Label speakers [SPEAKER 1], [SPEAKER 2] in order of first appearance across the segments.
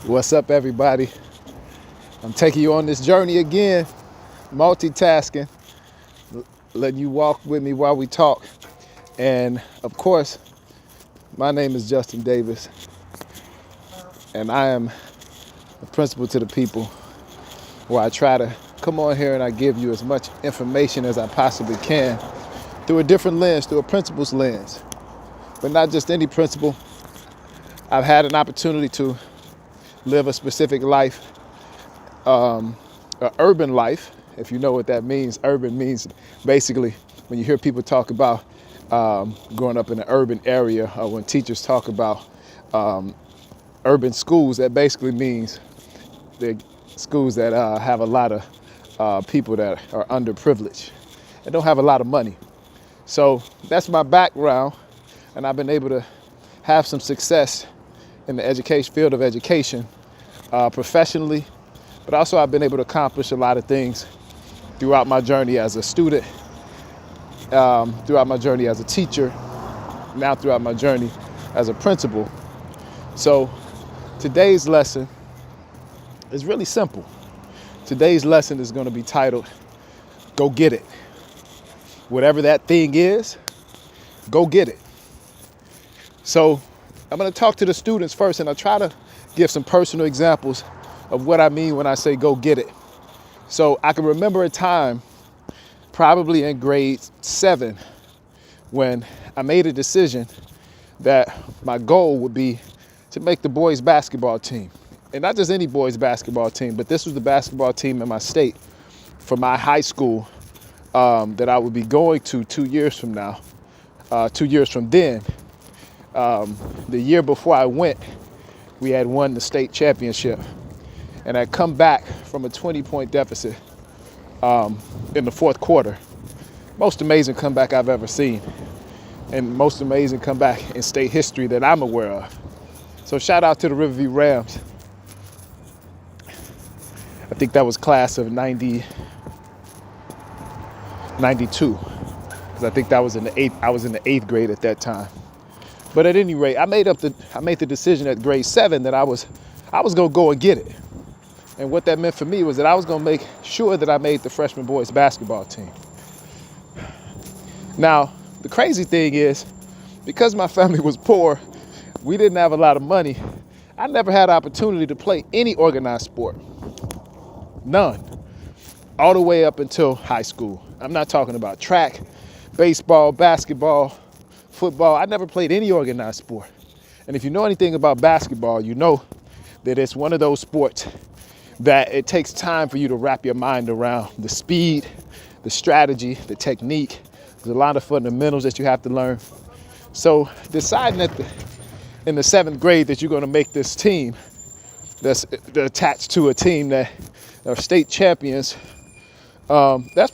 [SPEAKER 1] What's up, everybody? I'm taking you on this journey again, multitasking, letting you walk with me while we talk. And of course, my name is Justin Davis, and I am a principal to the people, where I try to come on here and I give you as much information as I possibly can through a different lens, through a principal's lens. But not just any principle. I've had an opportunity to live a specific life, an urban life, if you know what that means. Urban means basically when you hear people talk about growing up in an urban area, or when teachers talk about urban schools, that basically means they're schools that have a lot of people that are underprivileged and don't have a lot of money. So that's my background, and I've been able to have some success in the education field of education professionally, but also I've been able to accomplish a lot of things throughout my journey as a student, throughout my journey as a teacher, now throughout my journey as a principal. So today's lesson is really simple. Today's lesson is going to be titled, Go Get It. Whatever that thing is, go get it. So I'm going to talk to the students first, and I'll try to give some personal examples of what I mean when I say go get it. So I can remember a time, probably in grade 7, when I made a decision that my goal would be to make the boys basketball team. And not just any boys basketball team, but this was the basketball team in my state for my high school that I would be going to 2 years from now, 2 years from then. The year before I went, we had won the state championship, and I'd come back from a 20-point deficit in the fourth quarter. Most amazing comeback I've ever seen, and most amazing comeback in state history that I'm aware of. So shout out to the Riverview Rams. I think that was class of 92, because I think that was I was in the 8th grade at that time. But at any rate, I made the decision at grade 7 that I was gonna go and get it. And what that meant for me was that I was gonna make sure that I made the freshman boys basketball team. Now, the crazy thing is, because my family was poor, we didn't have a lot of money, I never had an opportunity to play any organized sport. None. All the way up until high school. I'm not talking about track, baseball, basketball, football. I never played any organized sport. And if you know anything about basketball, you know that it's one of those sports that it takes time for you to wrap your mind around the speed, the strategy, the technique. There's a lot of fundamentals that you have to learn. So deciding in the 7th grade that you're going to make this team that's attached to a team that are state champions, that's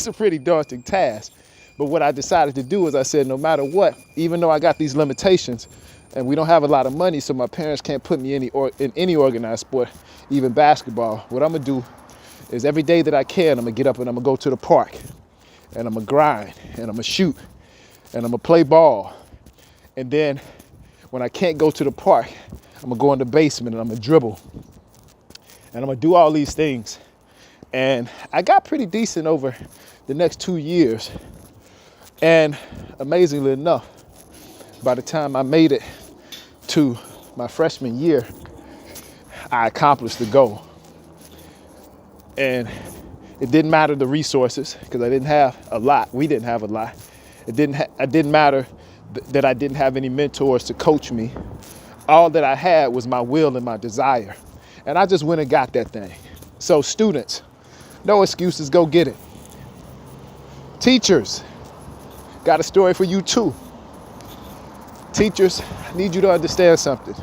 [SPEAKER 1] a pretty daunting task. But what I decided to do is I said, no matter what, even though I got these limitations and we don't have a lot of money, so my parents can't put me in any organized sport, even basketball, what I'm gonna do is every day that I can, I'm gonna get up and I'm gonna go to the park, and I'm gonna grind, and I'm gonna shoot, and I'm gonna play ball. And then when I can't go to the park, I'm gonna go in the basement and I'm gonna dribble. And I'm gonna do all these things. And I got pretty decent over the next 2 years. And amazingly enough, by the time I made it to my freshman year, I accomplished the goal. And it didn't matter the resources, because I didn't have a lot. We didn't have a lot. It didn't matter that I didn't have any mentors to coach me. All that I had was my will and my desire. And I just went and got that thing. So students, no excuses, go get it. Teachers, got a story for you too. Teachers, I need you to understand something.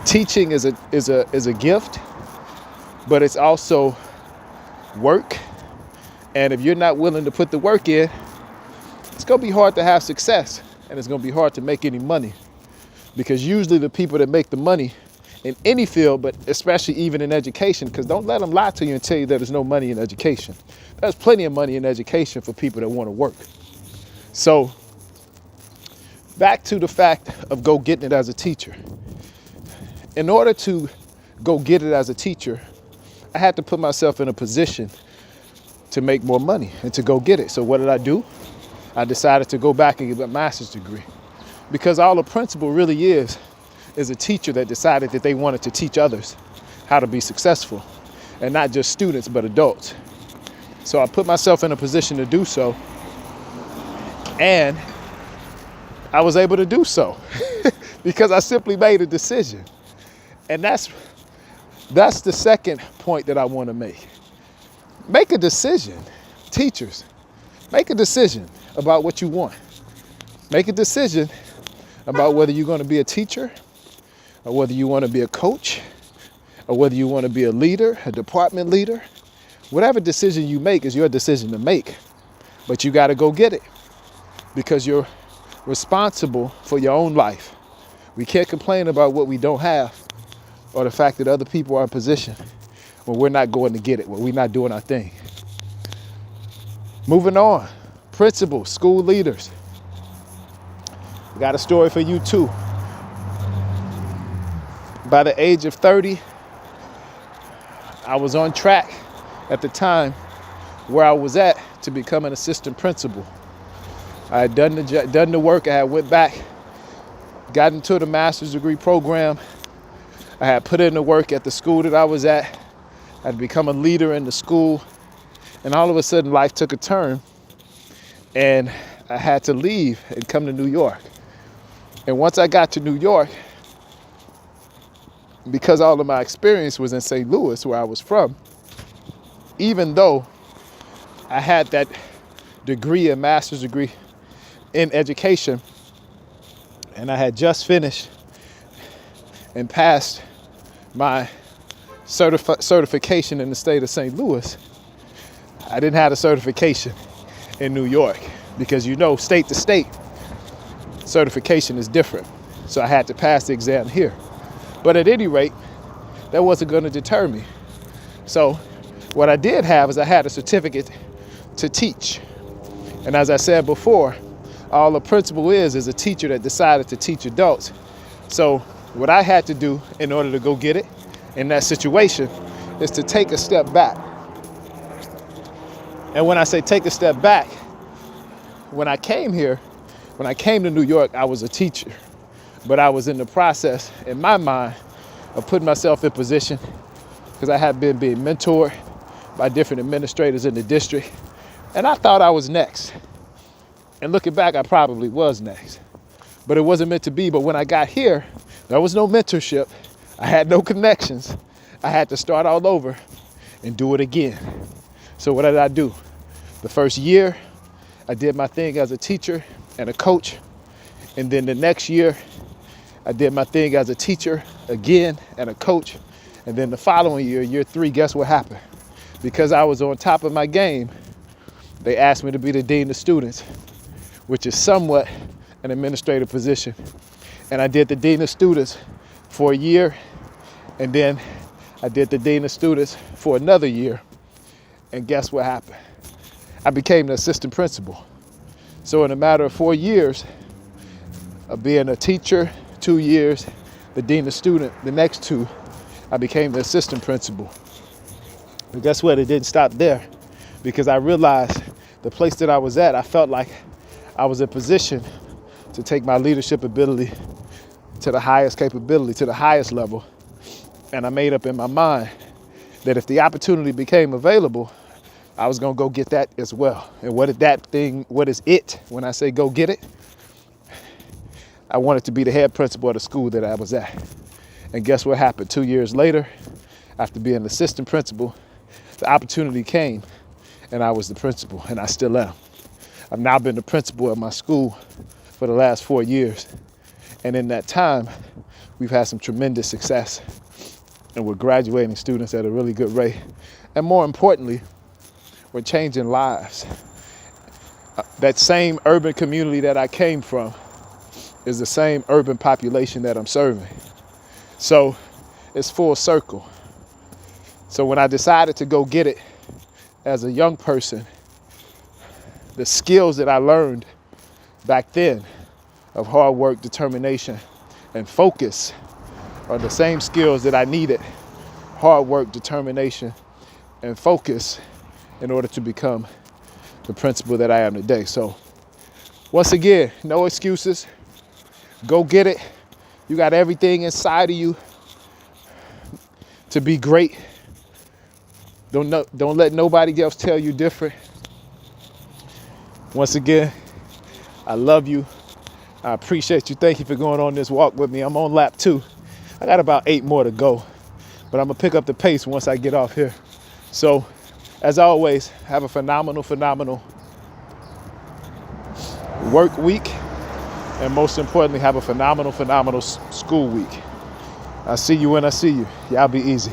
[SPEAKER 1] Teaching is a gift, but it's also work. And if you're not willing to put the work in, it's gonna be hard to have success, and it's gonna be hard to make any money. Because usually the people that make the money in any field, but especially even in education, because don't let them lie to you and tell you that there's no money in education. There's plenty of money in education for people that want to work. So back to the fact of go getting it as a teacher. in order to go get it as a teacher, I had to put myself in a position to make more money and to go get it. So what did I do? I decided to go back and get a master's degree, because all a principal really is a teacher that decided that they wanted to teach others how to be successful, and not just students, but adults. So I put myself in a position to do so, and I was able to do so because I simply made a decision. And that's the second point that I want to make. Make a decision. Teachers, make a decision about what you want. Make a decision about whether you're going to be a teacher, or whether you want to be a coach, or whether you want to be a leader, a department leader. Whatever decision you make is your decision to make, but you got to go get it, because you're responsible for your own life. We can't complain about what we don't have, or the fact that other people are in position when we're not going to get it, when we're not doing our thing. Moving on, principals, school leaders. I got a story for you too. By the age of 30, I was on track at the time where I was at to become an assistant principal. I had done the work. I had went back, got into the master's degree program. I had put in the work at the school that I was at. I'd become a leader in the school. And all of a sudden, life took a turn. And I had to leave and come to New York. And once I got to New York, because all of my experience was in St. Louis, where I was from, even though I had that degree, a master's degree in education, and I had just finished and passed my certification in the state of St. Louis, I didn't have a certification in New York, because state to state certification is different. So I had to pass the exam here. But at any rate, that wasn't going to deter me. So what I did have is I had a certificate to teach. And as I said before, all a principal is a teacher that decided to teach adults. So what I had to do in order to go get it in that situation is to take a step back. And when I say take a step back, when I came to New York, I was a teacher. But I was in the process, in my mind, of putting myself in position, because I had been being mentored by different administrators in the district. And I thought I was next. And looking back, I probably was next. But it wasn't meant to be. But when I got here, there was no mentorship. I had no connections. I had to start all over and do it again. So what did I do? The first year, I did my thing as a teacher and a coach. And then the next year, I did my thing as a teacher again and a coach. And then the following year, year 3, guess what happened? Because I was on top of my game, they asked me to be the dean of students, which is somewhat an administrative position. And I did the dean of students for a year. And then I did the dean of students for another year. And guess what happened? I became the assistant principal. So in a matter of 4 years of being a teacher, 2 years, the dean of student, the next 2, I became the assistant principal. But guess what? It didn't stop there, because I realized the place that I was at, I felt like I was in position to take my leadership ability to the highest capability, to the highest level. And I made up in my mind that if the opportunity became available, I was going to go get that as well. And what is it when I say go get it? I wanted to be the head principal of the school that I was at. And guess what happened? 2 years later, after being an assistant principal, the opportunity came and I was the principal, and I still am. I've now been the principal of my school for the last 4 years. And in that time, we've had some tremendous success, and we're graduating students at a really good rate. And more importantly, we're changing lives. That same urban community that I came from is the same urban population that I'm serving. So it's full circle. So when I decided to go get it as a young person, the skills that I learned back then of hard work, determination, and focus are the same skills that I needed: hard work, determination, and focus in order to become the principal that I am today. So once again, no excuses. Go get it. You got everything inside of you to be great. Don't let nobody else tell you different. Once again, I love you. I appreciate you. Thank you for going on this walk with me. I'm on lap 2. I got about 8 more to go, but I'm gonna pick up the pace once I get off here. So, as always, have a phenomenal work week, and most importantly, have a phenomenal school week. I'll see you when I see you. Y'all be easy.